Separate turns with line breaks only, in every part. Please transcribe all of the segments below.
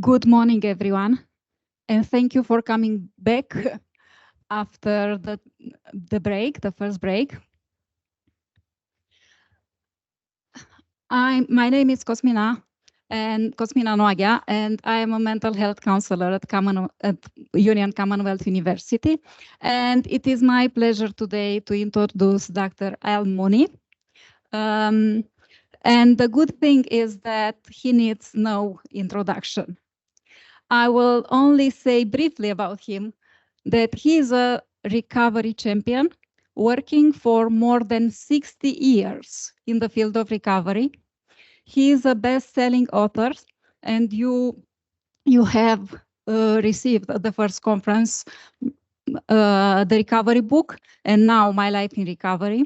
Good morning, everyone, and thank you for coming back after the first break. My name is Cosmina Noaghia, and I am a mental health counselor at Union Commonwealth University. And it is my pleasure today to introduce Dr. Mooney. And the good thing is that he needs no introduction. I will only say briefly about him that he is a recovery champion working for more than 60 years in the field of recovery. He is a best-selling author, and you have received the first conference, the recovery book, and now My Life in Recovery.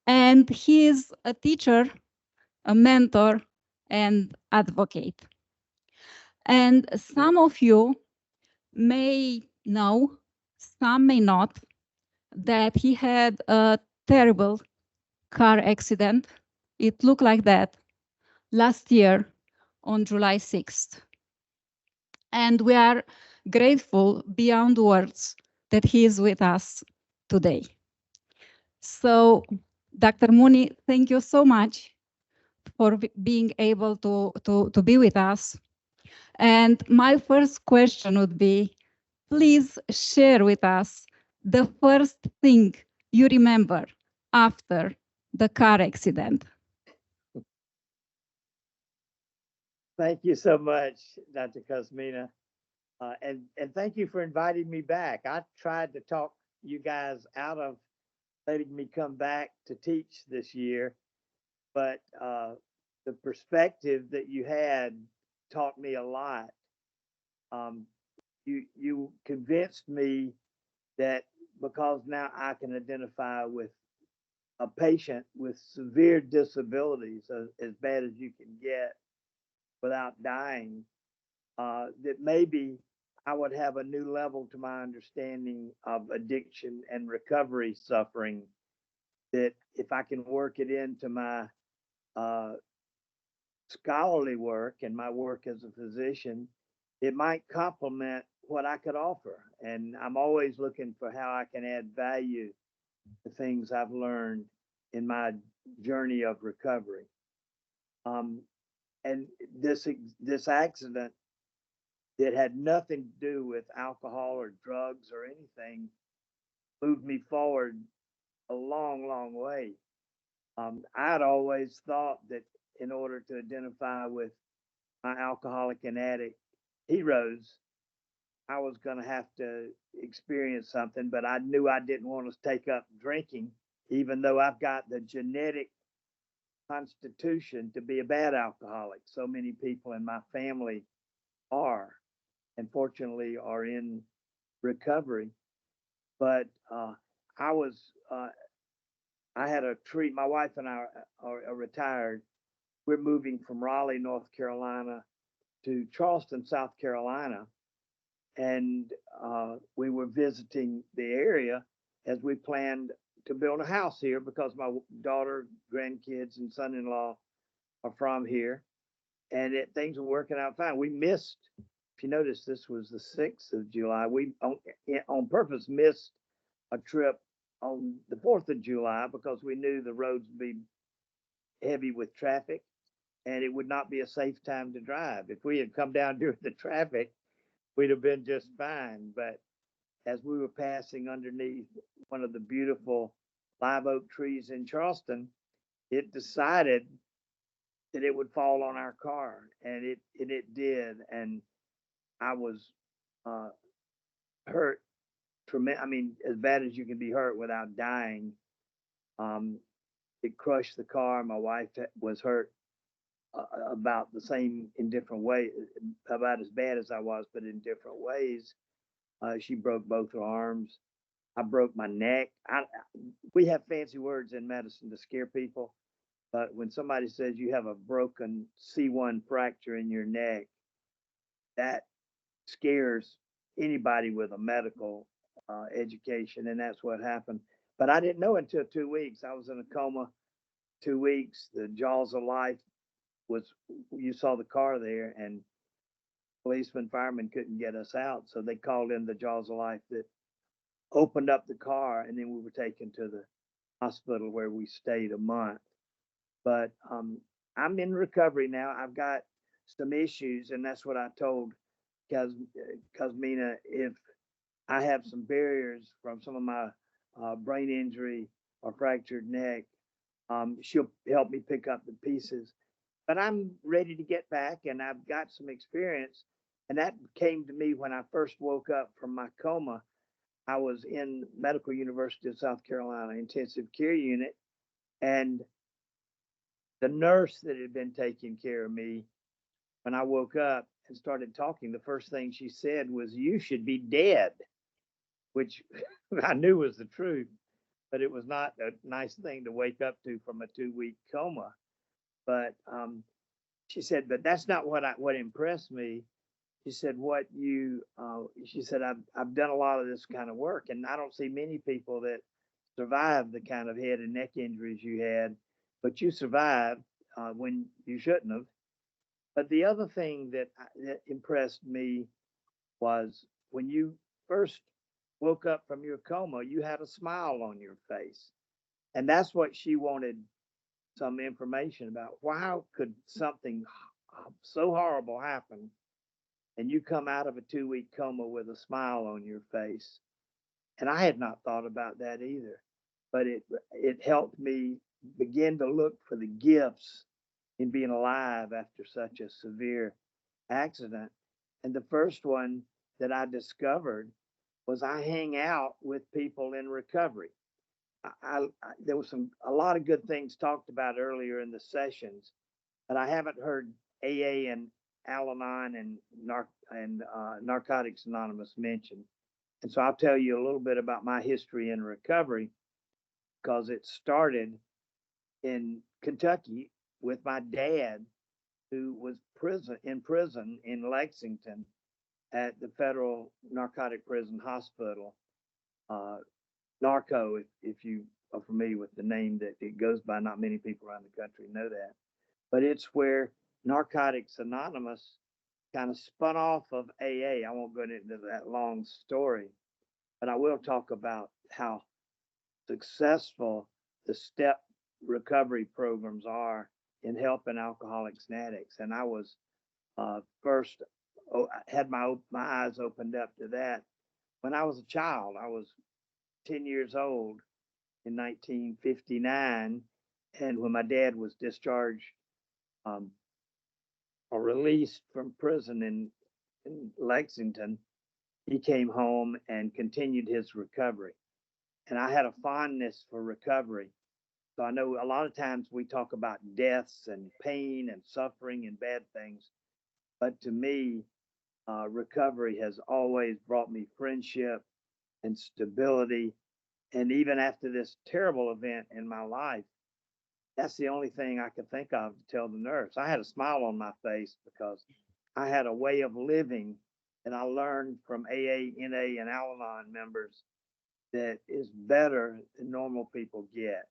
And he is a teacher, a mentor, and advocate. And some of you may know, some may not, that he had a terrible car accident. It looked like that last year on July 6th. And we are grateful beyond words that he is with us today. So, Dr. Mooney, thank you so much for being able to be with us. And my first question would be, please share with us the first thing you remember after the car accident.
Thank you so much, Dr. Cosmina. And thank you for inviting me back. I tried to talk you guys out of letting me come back to teach this year, but the perspective that you had taught me a lot. Um, you convinced me that because now I can identify with a patient with severe disabilities, as bad as you can get without dying, that maybe I would have a new level to my understanding of addiction and recovery suffering. That if I can work it into my uh, scholarly work and my work as a physician, it might complement what I could offer. And I'm always looking for how I can add value to things I've learned in my journey of recovery. Um, and this accident that had nothing to do with alcohol or drugs or anything moved me forward a long, long way. I'd always thought that in order to identify with my alcoholic and addict heroes, I was going to have to experience something, but I knew I didn't want to take up drinking, even though I've got the genetic constitution to be a bad alcoholic. So many people in my family are, and fortunately are in recovery. But I was, I had a treat. My wife and I are retired. We're moving from Raleigh, North Carolina to Charleston, South Carolina. And we were visiting the area as we planned to build a house here because my daughter, grandkids, and son in law are from here. And things were working out fine. We missed, if you notice, this was the 6th of July. We on purpose missed a trip on the 4th of July because we knew the roads would be heavy with traffic and it would not be a safe time to drive. If we had come down during the traffic, we'd have been just fine. But as we were passing underneath one of the beautiful live oak trees in Charleston, it decided that it would fall on our car, and it did. And I was uh, hurt. I mean, as bad as you can be hurt without dying. Um, it crushed the car. My wife was hurt about the same in different ways, about as bad as I was, but in different ways. She broke both her arms. I broke my neck. We have fancy words in medicine to scare people, but when somebody says you have a broken C1 fracture in your neck, that scares anybody with a medical education, and that's what happened. But I didn't know until 2 weeks. I was in a coma 2 weeks. The jaws of life was, you saw the car there, and policemen, firemen couldn't get us out. So they called in the Jaws of Life that opened up the car, and then we were taken to the hospital where we stayed a month. But I'm in recovery now. I've got some issues, and that's what I told Cosmina. If I have some barriers from some of my brain injury or fractured neck, she'll help me pick up the pieces. But I'm ready to get back, and I've got some experience. And that came to me when I first woke up from my coma. I was in Medical University of South Carolina intensive care unit, and the nurse that had been taking care of me, when I woke up and started talking, the first thing she said was, "You should be dead," which I knew was the truth, but it was not a nice thing to wake up to from a 2-week coma. But she said, "But that's not what impressed me." She said, she said, I've done a lot of this kind of work, and I don't see many people that survive the kind of head and neck injuries you had, but you survived when you shouldn't have. But the other thing that impressed me was when you first woke up from your coma, you had a smile on your face. And that's what she wanted some information about. Why could something so horrible happen and you come out of a 2-week coma with a smile on your face? And I had not thought about that either, but it helped me begin to look for the gifts in being alive after such a severe accident. And the first one that I discovered was I hang out with people in recovery. There was a lot of good things talked about earlier in the sessions, but I haven't heard AA and Al-Anon and Narcotics Anonymous mentioned. And so I'll tell you a little bit about my history in recovery, because it started in Kentucky with my dad, who was in prison in Lexington at the Federal Narcotic Prison Hospital. Narco, if you are familiar with the name that it goes by, not many people around the country know that. But it's where Narcotics Anonymous kind of spun off of AA. I won't go into that long story, but I will talk about how successful the step recovery programs are in helping alcoholics and addicts. And I was first had my eyes opened up to that when I was a child. I was 10 years old in 1959, and when my dad was discharged or released from prison in Lexington, he came home and continued his recovery. And I had a fondness for recovery. So I know a lot of times we talk about deaths and pain and suffering and bad things, but to me, recovery has always brought me friendship and stability. And even after this terrible event in my life, that's the only thing I could think of to tell the nurse. I had a smile on my face because I had a way of living that I learned from AA, NA, and Al-Anon members that is better than normal people get.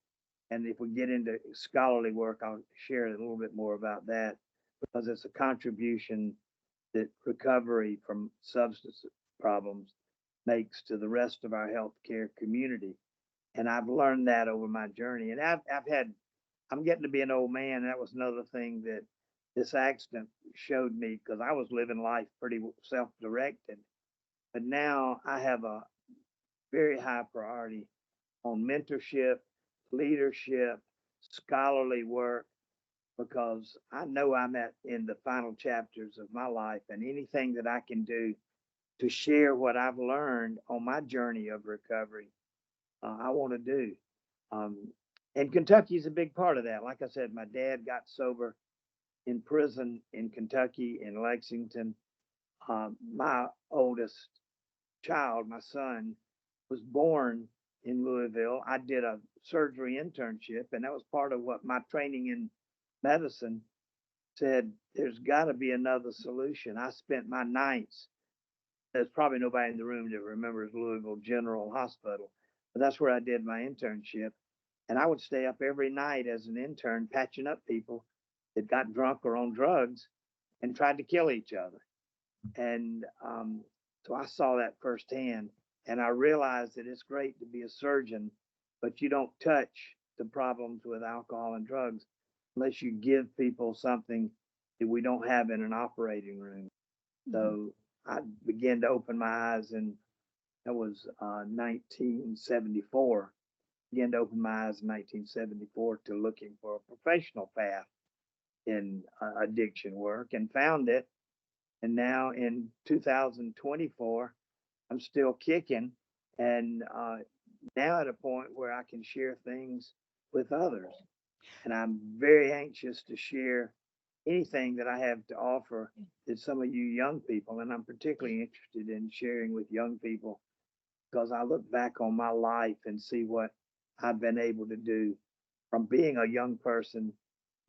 And if we get into scholarly work, I'll share a little bit more about that, because it's a contribution that recovery from substance problems makes to the rest of our healthcare community. And I've learned that over my journey. And I'm getting to be an old man. That was another thing that this accident showed me, because I was living life pretty self-directed. But now I have a very high priority on mentorship, leadership, scholarly work, because I know I'm in the final chapters of my life, and anything that I can do to share what I've learned on my journey of recovery, I want to do. And Kentucky is a big part of that. Like I said, my dad got sober in prison in Kentucky, in Lexington. My oldest child, my son, was born in Louisville. I did a surgery internship, and that was part of what my training in medicine said. There's got to be another solution. I spent my nights. There's probably nobody in the room that remembers Louisville General Hospital, but that's where I did my internship. And I would stay up every night as an intern patching up people that got drunk or on drugs and tried to kill each other. And so I saw that firsthand, and I realized that it's great to be a surgeon, but you don't touch the problems with alcohol and drugs unless you give people something that we don't have in an operating room. So I began to open my eyes, and that was 1974. Began to open my eyes in 1974 to looking for a professional path in addiction work, and found it. And now in 2024, I'm still kicking, and now at a point where I can share things with others. And I'm very anxious to share anything that I have to offer to some of you young people. And I'm particularly interested in sharing with young people because I look back on my life and see what I've been able to do from being a young person,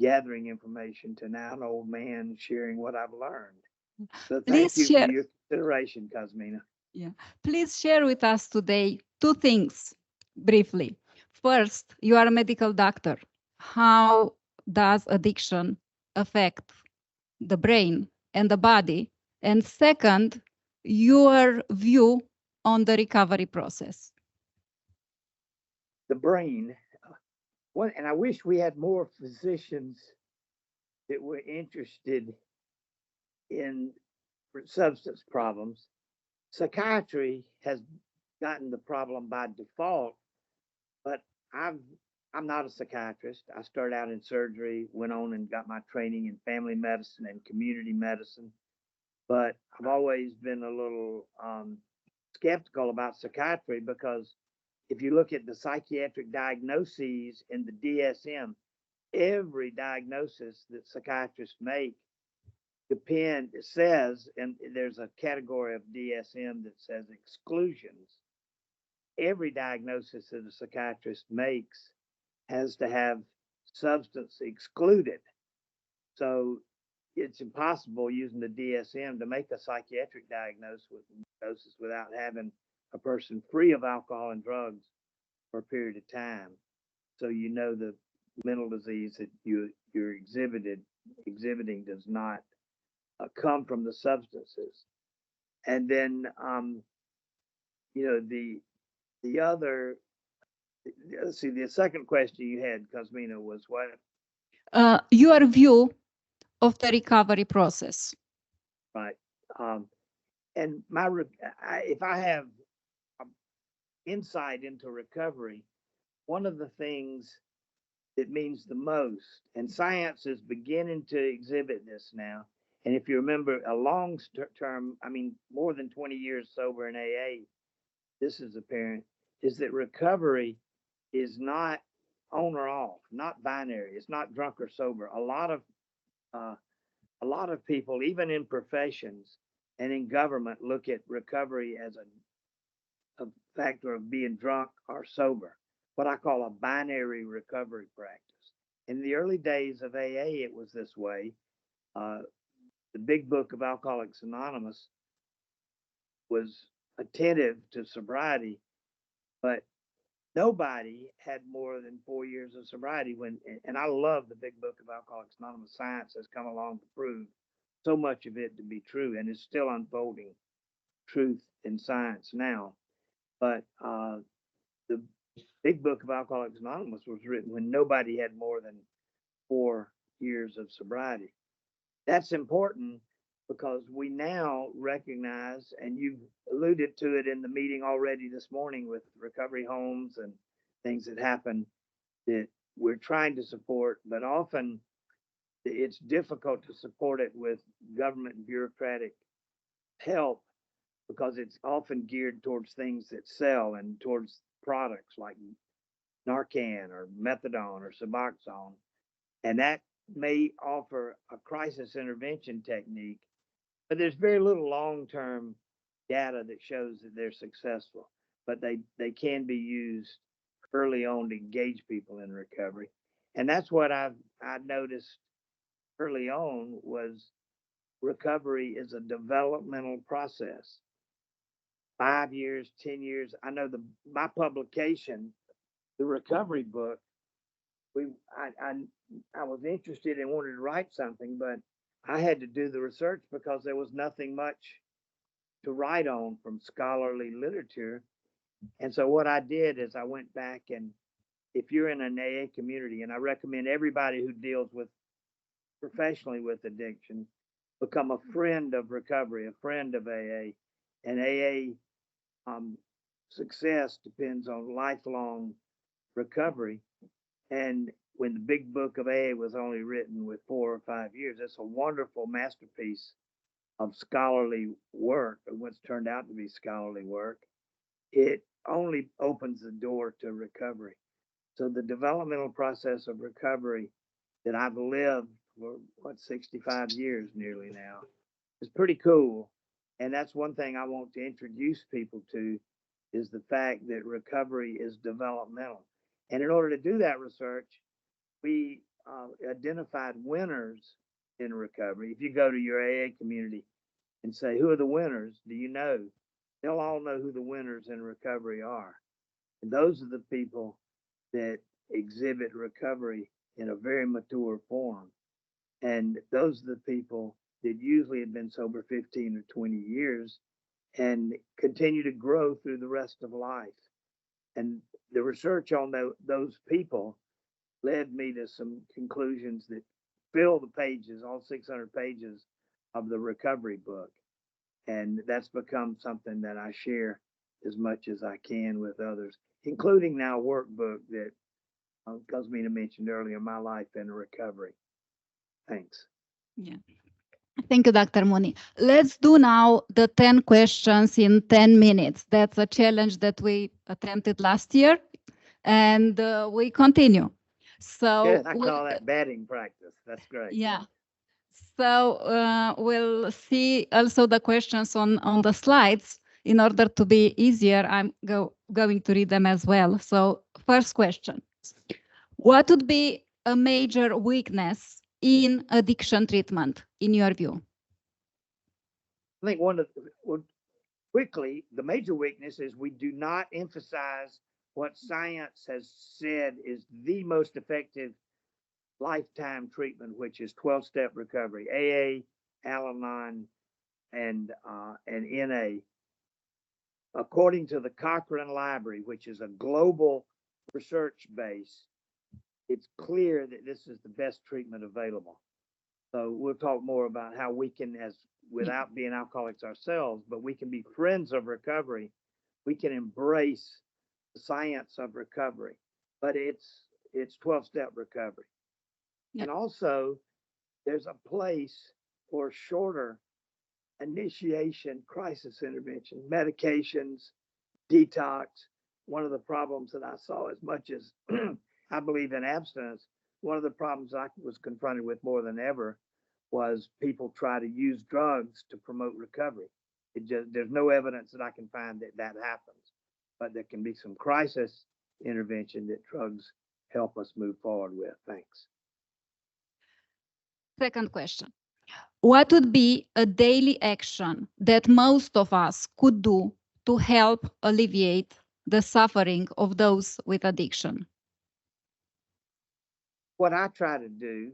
gathering information, to now an old man sharing what I've learned. So thank
Please
you for
share.
your consideration, Cosmina.
Yeah. Please share with us today two things briefly. First, you are a medical doctor. How does addiction affect the brain and the body? And second, your view on the recovery process.
The brain, and I wish we had more physicians that were interested in substance problems. Psychiatry has gotten the problem by default, but I've I'm not a psychiatrist. I started out in surgery, went on and got my training in family medicine and community medicine. But I've always been a little skeptical about psychiatry because if you look at the psychiatric diagnoses in the DSM, every diagnosis that psychiatrists make it says, and there's a category of DSM that says exclusions. Every diagnosis that a psychiatrist makes has to have substance excluded. So it's impossible using the DSM to make a psychiatric diagnosis without having a person free of alcohol and drugs for a period of time. So you know the mental disease that you're exhibiting does not come from the substances. And then you know the other let's see, the second question you had, Cosmina, was what?
Your view of the recovery process.
Right. And if I have insight into recovery, one of the things that means the most, and science is beginning to exhibit this now. And if you remember a long term, I mean, more than 20 years sober in AA, this is apparent, is that recovery is not on or off, not binary. It's not drunk or sober. Uh, a lot of people, even in professions and in government, look at recovery as a factor of being drunk or sober, what I call a binary recovery practice. In the early days of AA, it was this way. Uh, the big book of Alcoholics Anonymous was attentive to sobriety, but nobody had more than 4 years of sobriety and I love the big book of Alcoholics Anonymous. Science has come along to prove so much of it to be true, and it's still unfolding truth in science now. But the big book of Alcoholics Anonymous was written when nobody had more than 4 years of sobriety. That's important because we now recognize, and you've alluded to it in the meeting already this morning with recovery homes and things that happen that we're trying to support, but often it's difficult to support it with government and bureaucratic help because it's often geared towards things that sell and towards products like Narcan or methadone or Suboxone. And that may offer a crisis intervention technique, but there's very little long-term data that shows that they're successful. But they can be used early on to engage people in recovery. And that's what I noticed early on was recovery is a developmental process. 5 years, 10 years. I know my publication, the recovery book, I was interested and wanted to write something, but I had to do the research because there was nothing much to write on from scholarly literature. And so what I did is I went back, and if you're in an AA community, and I recommend everybody who deals with professionally with addiction, become a friend of recovery, a friend of AA. And AA success depends on lifelong recovery. And when the big book of AA was only written with 4 or 5 years, it's a wonderful masterpiece of scholarly work, or what's turned out to be scholarly work. It only opens the door to recovery. So the developmental process of recovery that I've lived for 65 years nearly now is pretty cool. And that's one thing I want to introduce people to, is the fact that recovery is developmental. And in order to do that research, we identified winners in recovery. If you go to your AA community and say, who are the winners? Do you know? They'll all know who the winners in recovery are. And those are the people that exhibit recovery in a very mature form. And those are the people that usually have been sober 15 or 20 years and continue to grow through the rest of life. And the research on those people led me to some conclusions that fill the pages, all 600 pages of the recovery book. And that's become something that I share as much as I can with others, including now a workbook that Cosmina mentioned earlier, My Life in Recovery. Thanks.
Yeah. Thank you, Dr. Mooney. Let's do now the 10 questions in 10 minutes. That's a challenge that we attempted last year, and we continue. So
Good. I call that batting practice. That's great.
Yeah. So we'll see also the questions on the slides. In order to be easier, I'm going to read them as well. So first question. What would be a major weakness in addiction treatment, in your view?
I think the major weakness is we do not emphasize what science has said is the most effective lifetime treatment, which is 12-step recovery, AA, Al-Anon, and NA. According to the Cochrane Library, which is a global research base, it's clear that this is the best treatment available. So we'll talk more about how we can, without being alcoholics ourselves, but we can be friends of recovery. We can embrace the science of recovery, but it's 12-step recovery. Yeah. And also, there's a place for shorter initiation crisis intervention, medications, detox. One of the problems that I saw, as much as I believe in abstinence, one of the problems I was confronted with more than ever was people try to use drugs to promote recovery. There's no evidence that I can find that happens, but there can be some crisis intervention that drugs help us move forward with. Thanks.
Second question. What would be a daily action that most of us could do to help alleviate the suffering of those with addiction?
What I try to do,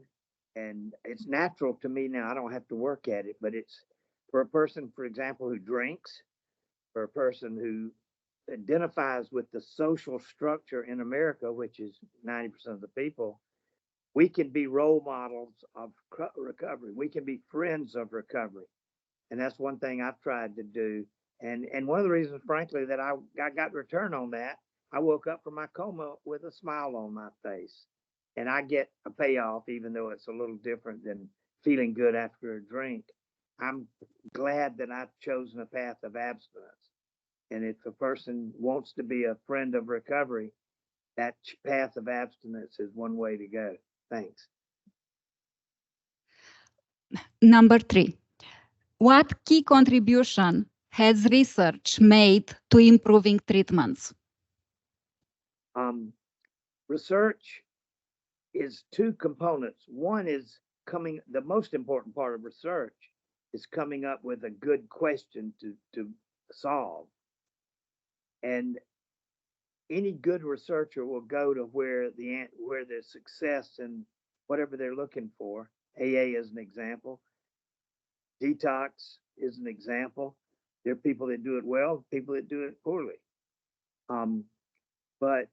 and it's natural to me now, I don't have to work at it, but it's for a person, for example, who drinks, for a person who identifies with the social structure in America, which is 90% of the people, we can be role models of recovery. We can be friends of recovery. And that's one thing I've tried to do. And one of the reasons, frankly, that I got return on that, I woke up from my coma with a smile on my face. And I get a payoff, even though it's a little different than feeling good after a drink. I'm glad that I've chosen a path of abstinence. And if a person wants to be a friend of recovery, that path of abstinence is one way to go. Thanks.
Number 3. What key contribution has research made to improving treatments?
Research is two components. One is the most important part of research is coming up with a good question to solve. And any good researcher will go to where there's success in whatever they're looking for. AA is an example. Detox is an example. There are people that do it well, people that do it poorly. But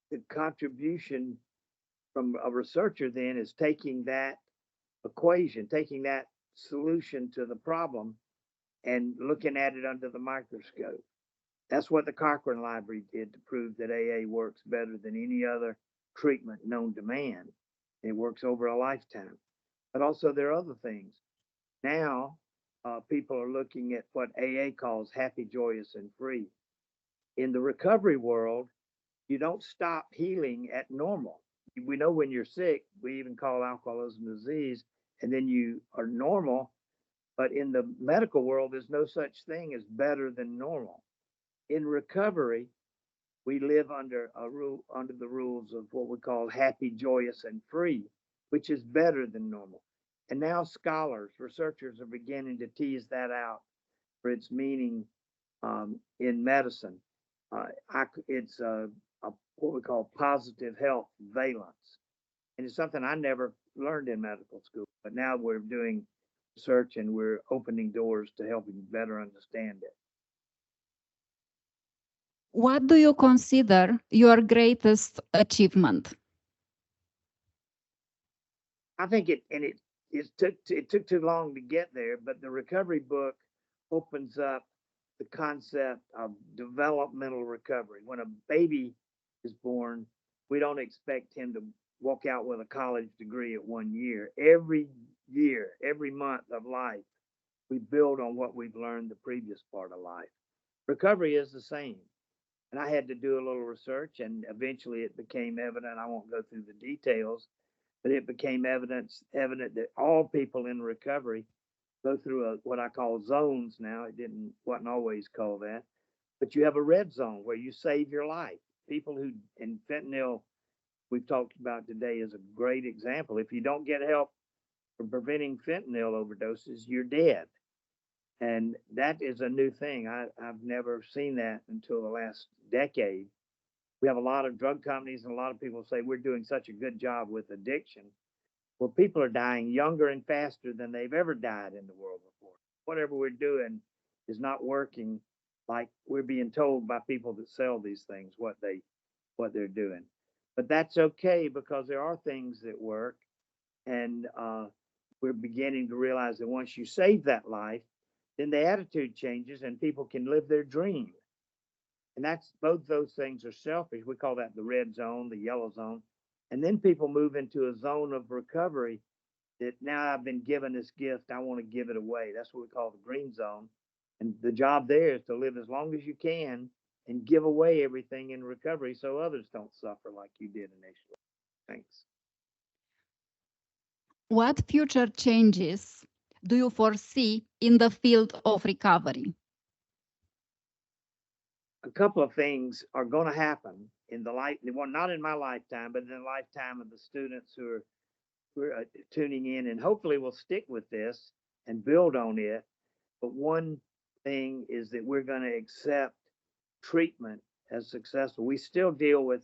the contribution from a researcher then is taking that equation, taking that solution to the problem and looking at it under the microscope. That's what the Cochrane Library did to prove that AA works better than any other treatment known to man. It works over a lifetime. But also, there are other things. Now, people are looking at what AA calls happy, joyous, and free. In the recovery world, you don't stop healing at normal. We know when you're sick, we even call alcoholism disease, and then you are normal. But in the medical world, there's no such thing as better than normal. In recovery, we live under the rules of what we call happy, joyous, and free, which is better than normal. And now scholars, researchers are beginning to tease that out for its meaning in medicine. It's what we call positive health valence. And it's something I never learned in medical school, but now we're doing research and we're opening doors to helping better understand it.
What do you consider your greatest achievement?
I think it took too long to get there, but the recovery book opens up the concept of developmental recovery. When a baby is born, we don't expect him to walk out with a college degree at 1 year. Every year, every month of life, we build on what we've learned the previous part of life. Recovery is the same. And I had to do a little research, and eventually it became evident. I won't go through the details, but it became evident that all people in recovery go through what I call zones now. Wasn't always called that, but you have a red zone where you save your life. People who, and fentanyl we've talked about today is a great example. If you don't get help for preventing fentanyl overdoses, you're dead. And that is a new thing. I've never seen that until the last decade. We have a lot of drug companies and a lot of people say we're doing such a good job with addiction. Well, people are dying younger and faster than they've ever died in the world before. Whatever we're doing is not working like we're being told by people that sell these things what they're doing. But that's okay because there are things that work, and we're beginning to realize that once you save that life, then the attitude changes and people can live their dream. And that's both those things are selfish. We call that the red zone, the yellow zone. And then people move into a zone of recovery that now I've been given this gift, I want to give it away. That's what we call the green zone. And the job there is to live as long as you can and give away everything in recovery so others don't suffer like you did initially. Thanks.
What future changes do you foresee in the field of recovery?
A couple of things are going to happen in the life, well, not in my lifetime, but in the lifetime of the students who are tuning in, and hopefully we'll stick with this and build on it. But one thing is that we're going to accept treatment as successful. We still deal with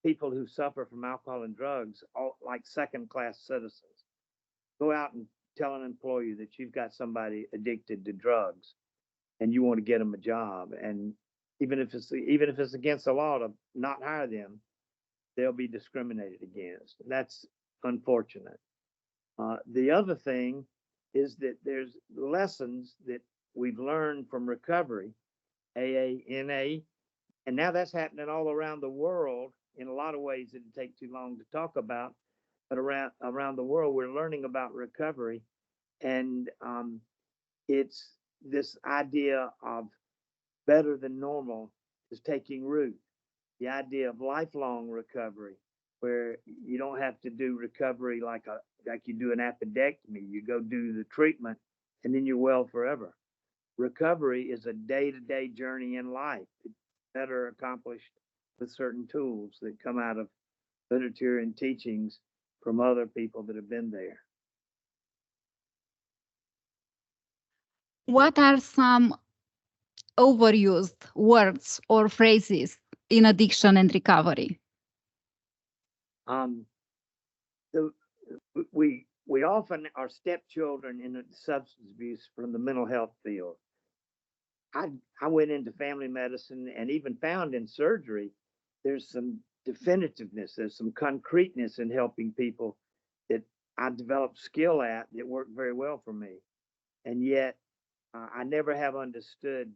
people who suffer from alcohol and drugs like second-class citizens. Go out and tell an employer that you've got somebody addicted to drugs and you want to get them a job, and even if it's against the law to not hire them, they'll be discriminated against. That's unfortunate. The other thing is that there's lessons that we've learned from recovery, AA, NA, and now that's happening all around the world in a lot of ways that it'd take too long to talk about. But around the world, we're learning about recovery, and it's this idea of better than normal is taking root. The idea of lifelong recovery, where you don't have to do recovery like you do an appendectomy. You go do the treatment, and then you're well forever. Recovery is a day-to-day journey in life. It's better accomplished with certain tools that come out of literature and teachings from other people that have been there.
What are some overused words or phrases in addiction and recovery?
We we often are stepchildren in the substance abuse from the mental health field. I went into family medicine and even found in surgery, there's some definitiveness, there's some concreteness in helping people that I developed skill at that worked very well for me. And yet, I never have understood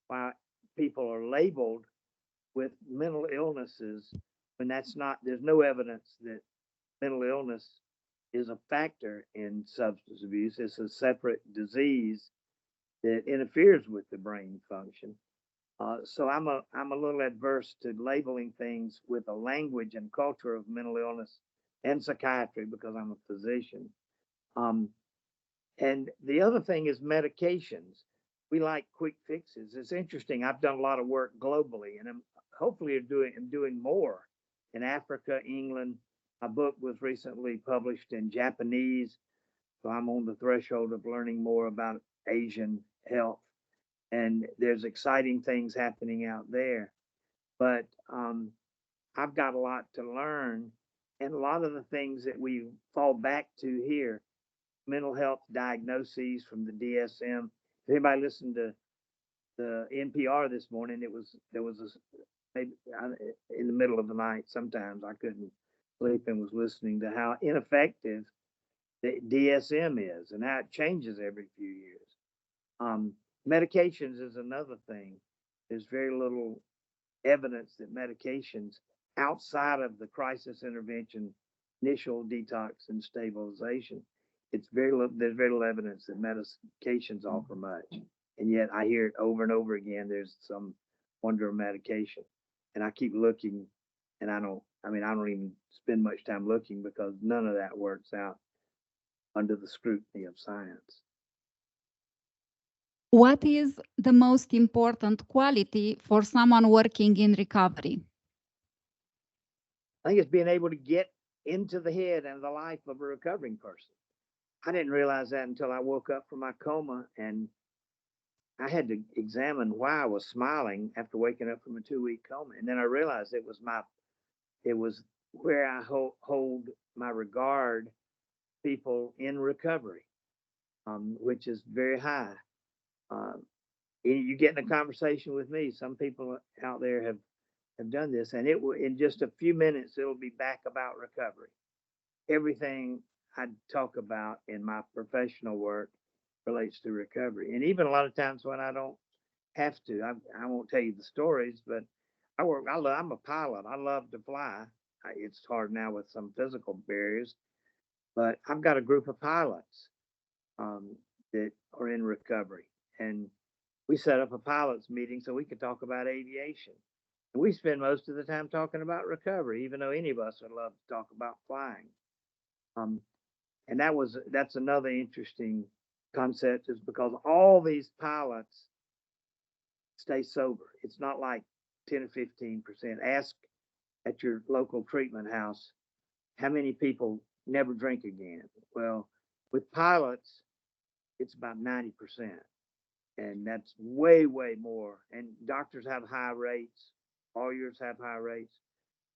why people are labeled with mental illnesses when that's not, there's no evidence that mental illness is a factor in substance abuse. It's a separate disease that interferes with the brain function. So I'm a little adverse to labeling things with a language and culture of mental illness and psychiatry because I'm a physician. Um, and the other thing is medications. We like quick fixes. It's interesting. I've done a lot of work globally, and I'm hopefully doing more in Africa, England. A book was recently published in Japanese, so I'm on the threshold of learning more about Asian health. And there's exciting things happening out there. But I've got a lot to learn, and a lot of the things that we fall back to here, mental health diagnoses from the DSM. If anybody listened to the NPR this morning, there was a maybe in the middle of the night. Sometimes I couldn't sleep and was listening to how ineffective the DSM is and how it changes every few years. Medications is another thing. There's very little evidence that medications outside of the crisis intervention, initial detox and stabilization, there's very little evidence that medications offer much. And yet I hear it over and over again. There's some wonder of medication. And I keep looking and I don't even spend much time looking because none of that works out under the scrutiny of science.
What is the most important quality for someone working in recovery?
I think it's being able to get into the head and the life of a recovering person. I didn't realize that until I woke up from my coma, and I had to examine why I was smiling after waking up from a 2-week coma. And then I realized it was where I hold my regard people in recovery, which is very high. You get in a conversation with me. Some people out there have done this, and it will in just a few minutes it'll be back about recovery. Everything I talk about in my professional work relates to recovery, and even a lot of times when I don't have to, I won't tell you the stories, but I'm a pilot. I love to fly. It's hard now with some physical barriers, but I've got a group of pilots that are in recovery, and we set up a pilots meeting so we could talk about aviation. And we spend most of the time talking about recovery, even though any of us would love to talk about flying. And that's another interesting concept, is because all these pilots stay sober. It's not like 10 or 15%. Ask at your local treatment house how many people never drink again. Well, with pilots, it's about 90%. And that's way, way more. And doctors have high rates, lawyers have high rates.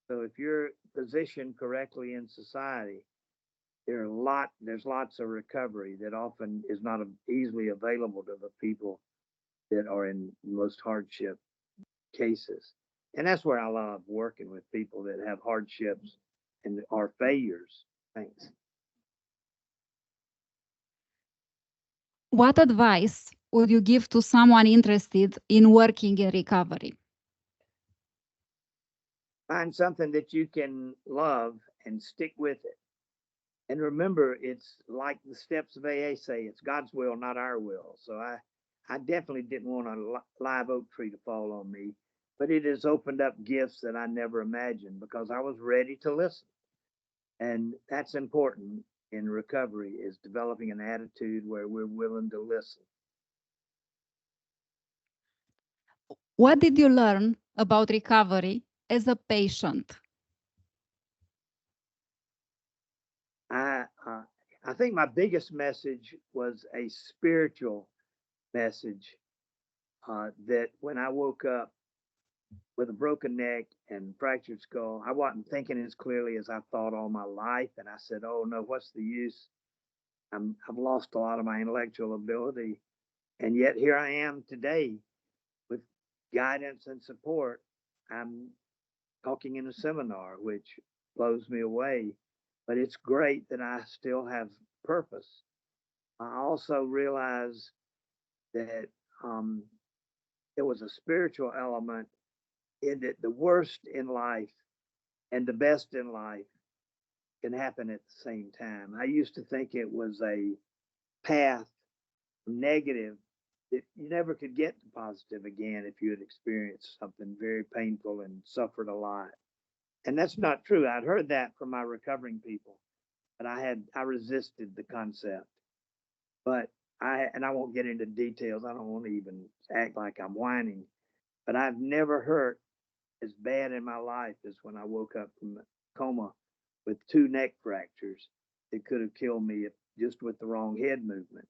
So if you're positioned correctly in society, there's lots of recovery that often is not easily available to the people that are in most hardship cases. And that's where I love working with people that have hardships and are failures. Thanks.
What advice would you give to someone interested in working in recovery?
Find something that you can love and stick with it. And remember, it's like the steps of AA say, it's God's will, not our will. So I definitely didn't want a live oak tree to fall on me, but it has opened up gifts that I never imagined because I was ready to listen. And that's important in recovery, is developing an attitude where we're willing to listen.
What did you learn about recovery as a patient?
I think my biggest message was a spiritual message, that when I woke up with a broken neck and fractured skull, I wasn't thinking as clearly as I thought all my life. And I said, oh no, what's the use I've lost a lot of my intellectual ability, and yet here I am today with guidance and support. I'm talking in a seminar, which blows me away, but it's great that I still have purpose. I also realize that um, there was a spiritual element in that the worst in life and the best in life can happen at the same time. I used to think it was a path negative that you never could get to positive again if you had experienced something very painful and suffered a lot. And that's not true. I'd heard that from my recovering people, but I resisted the concept. But I won't get into details. I don't want to even act like I'm whining, but I've never hurt as bad in my life as when I woke up from a coma with two neck fractures that could have killed me just with the wrong head movement.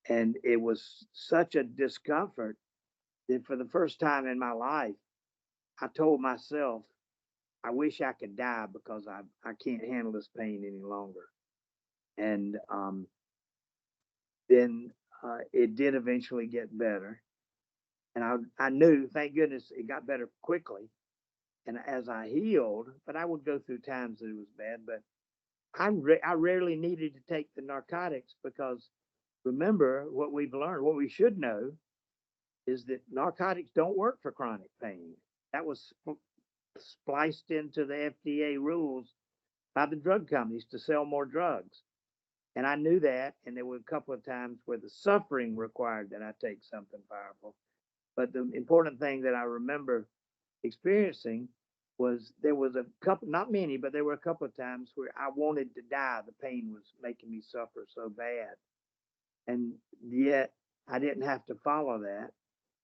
And it was such a discomfort that for the first time in my life, I told myself, I wish I could die because I can't handle this pain any longer. And then it did eventually get better. And I knew, thank goodness, it got better quickly. And as I healed, but I would go through times that it was bad, but I rarely needed to take the narcotics because remember what we've learned, what we should know is that narcotics don't work for chronic pain. That was spliced into the FDA rules by the drug companies to sell more drugs. And I knew that. And there were a couple of times where the suffering required that I take something powerful. But the important thing that I remember experiencing was there was a couple, not many, but there were a couple of times where I wanted to die. The pain was making me suffer so bad. And yet I didn't have to follow that.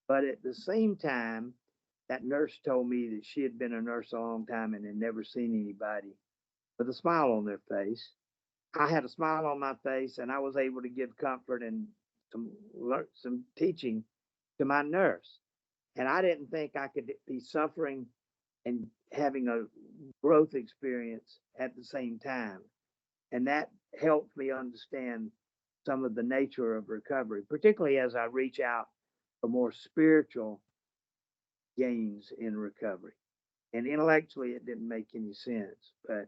But at the same time, that nurse told me that she had been a nurse a long time and had never seen anybody with a smile on their face. I had a smile on my face, and I was able to give comfort and some teaching to my nurse. And I didn't think I could be suffering and having a growth experience at the same time. And that helped me understand some of the nature of recovery, particularly as I reach out for more spiritual gains in recovery. And intellectually, it didn't make any sense. But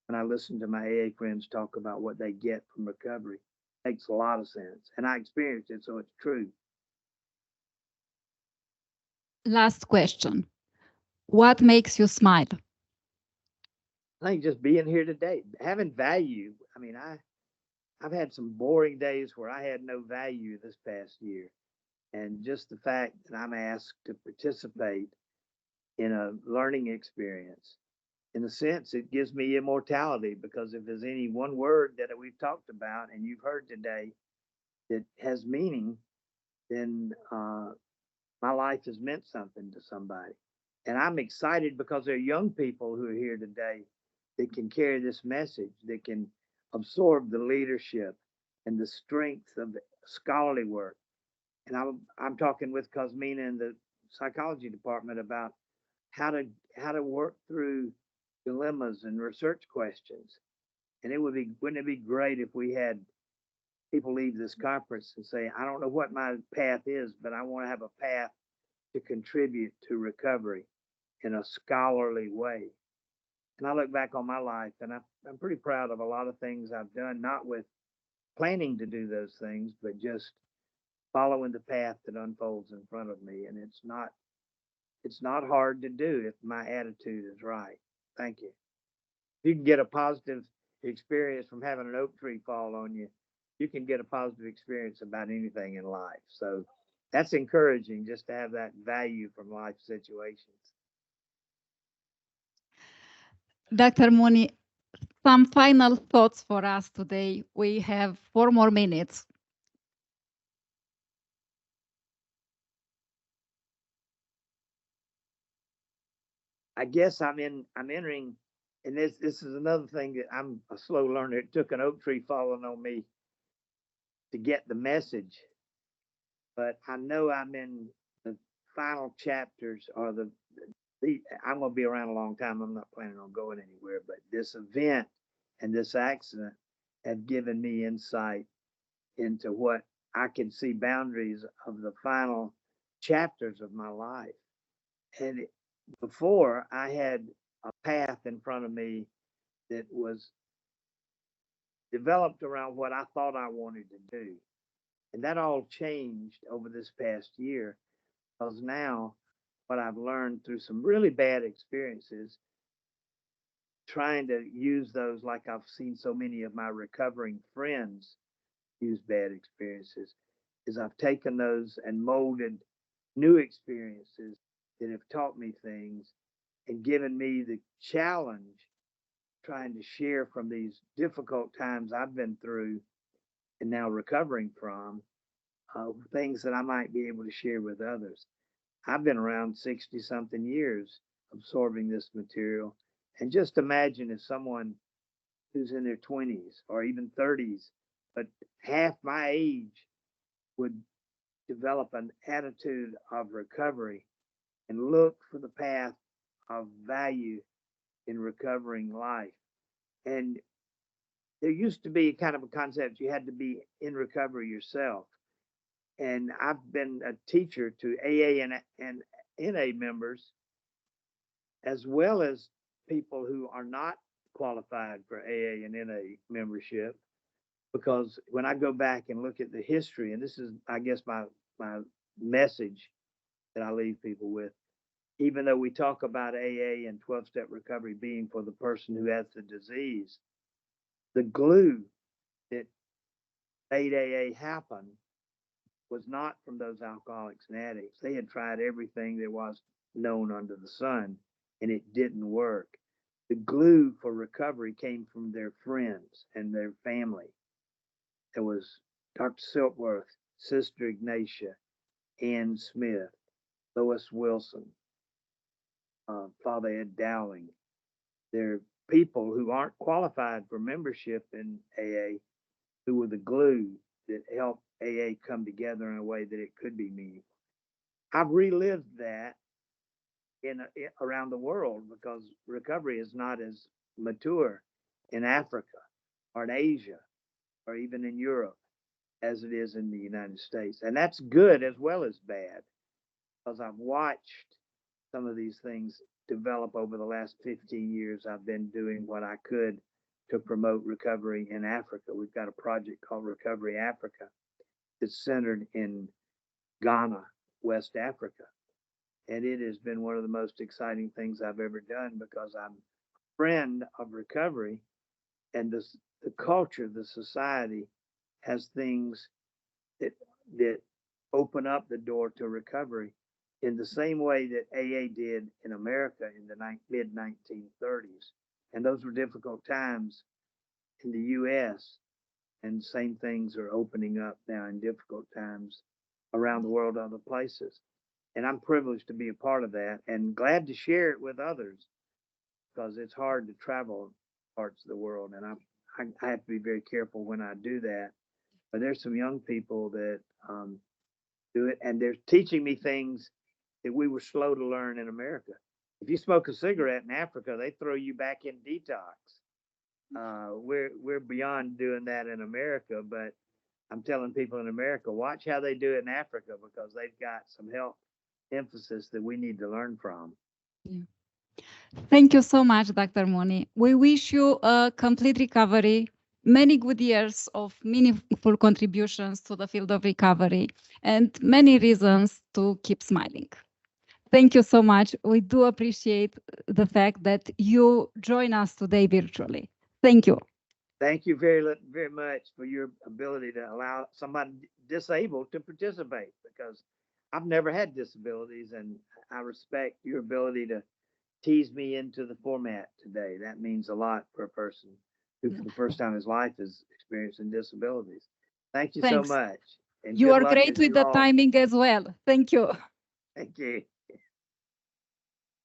when I listen to my AA friends talk about what they get from recovery, it makes a lot of sense. And I experienced it, so it's true.
Last question. What makes you smile?
I think just being here today, having value. I mean, I've had some boring days where I had no value this past year. And just the fact that I'm asked to participate in a learning experience, in a sense, it gives me immortality because if there's any one word that we've talked about and you've heard today that has meaning, then my life has meant something to somebody. And I'm excited because there are young people who are here today that can carry this message, that can absorb the leadership and the strength of the scholarly work. And I'm talking with Cosmina in the psychology department about how to work through dilemmas and research questions. And wouldn't it be great if we had people leave this conference and say, I don't know what my path is, but I want to have a path to contribute to recovery in a scholarly way. And I look back on my life and I'm pretty proud of a lot of things I've done, not with planning to do those things, but just following the path that unfolds in front of me. And it's not hard to do if my attitude is right. Thank you. If you can get a positive experience from having an oak tree fall on you, you can get a positive experience about anything in life. So that's encouraging just to have that value from life situations.
Dr. Mooney, some final thoughts for us today. We have 4 more minutes.
I guess I'm entering, and this is another thing that I'm a slow learner. It took an oak tree falling on me to get the message, but I know I'm in the final chapters or I'm going to be around a long time. I'm not planning on going anywhere, but this event and this accident have given me insight into what I can see boundaries of the final chapters of my life. And before, I had a path in front of me that was developed around what I thought I wanted to do. And that all changed over this past year, because now what I've learned through some really bad experiences, trying to use those like I've seen so many of my recovering friends use bad experiences, is I've taken those and molded new experiences that have taught me things and given me the challenge trying to share from these difficult times I've been through and now recovering from, things that I might be able to share with others. I've been around 60 something years absorbing this material. And just imagine if someone who's in their 20s or even 30s, but half my age, would develop an attitude of recovery and look for the path of value in recovering life. And there used to be kind of a concept you had to be in recovery yourself. And I've been a teacher to AA and NA members, as well as people who are not qualified for AA and NA membership, because when I go back and look at the history, and this is, I guess, my message that I leave people with, even though we talk about AA and 12-step recovery being for the person who has the disease, the glue that made AA happen was not from those alcoholics and addicts. They had tried everything there was known under the sun, and it didn't work. The glue for recovery came from their friends and their family. There was Dr. Silkworth, Sister Ignatia, Ann Smith, Lois Wilson, Father Ed Dowling. They're people who aren't qualified for membership in AA, who were the glue that helped AA come together in a way that it could be meaningful. I've relived that around the world, because recovery is not as mature in Africa or in Asia or even in Europe as it is in the United States. And that's good as well as bad, because I've watched some of these things develop over the last 15 years. I've been doing what I could to promote recovery in Africa. We've got a project called Recovery Africa that's centered in Ghana, West Africa. And it has been one of the most exciting things I've ever done, because I'm a friend of recovery, and the culture, the society has things that open up the door to recovery in the same way that AA did in America in the mid 1930s. And those were difficult times in the US, and same things are opening up now in difficult times around the world, other places. And I'm privileged to be a part of that, and glad to share it with others, because it's hard to travel parts of the world, and I have to be very careful when I do that. But there's some young people that do it, and they're teaching me things that we were slow to learn in America. If you smoke a cigarette in Africa, they throw you back in detox. We're beyond doing that in America, but I'm telling people in America, watch how they do it in Africa, because they've got some health emphasis that we need to learn from.
Yeah. Thank you so much, Dr. Mooney. We wish you a complete recovery, many good years of meaningful contributions to the field of recovery, and many reasons to keep smiling. Thank you so much. We do appreciate the fact that you join us today virtually. Thank you.
Thank you very, very much for your ability to allow somebody disabled to participate, because I've never had disabilities, and I respect your ability to tease me into the format today. That means a lot for a person who, for the first time in his life, is experiencing disabilities. Thank you so much. And
you are great with the timing as well. Thank you.
Thank you.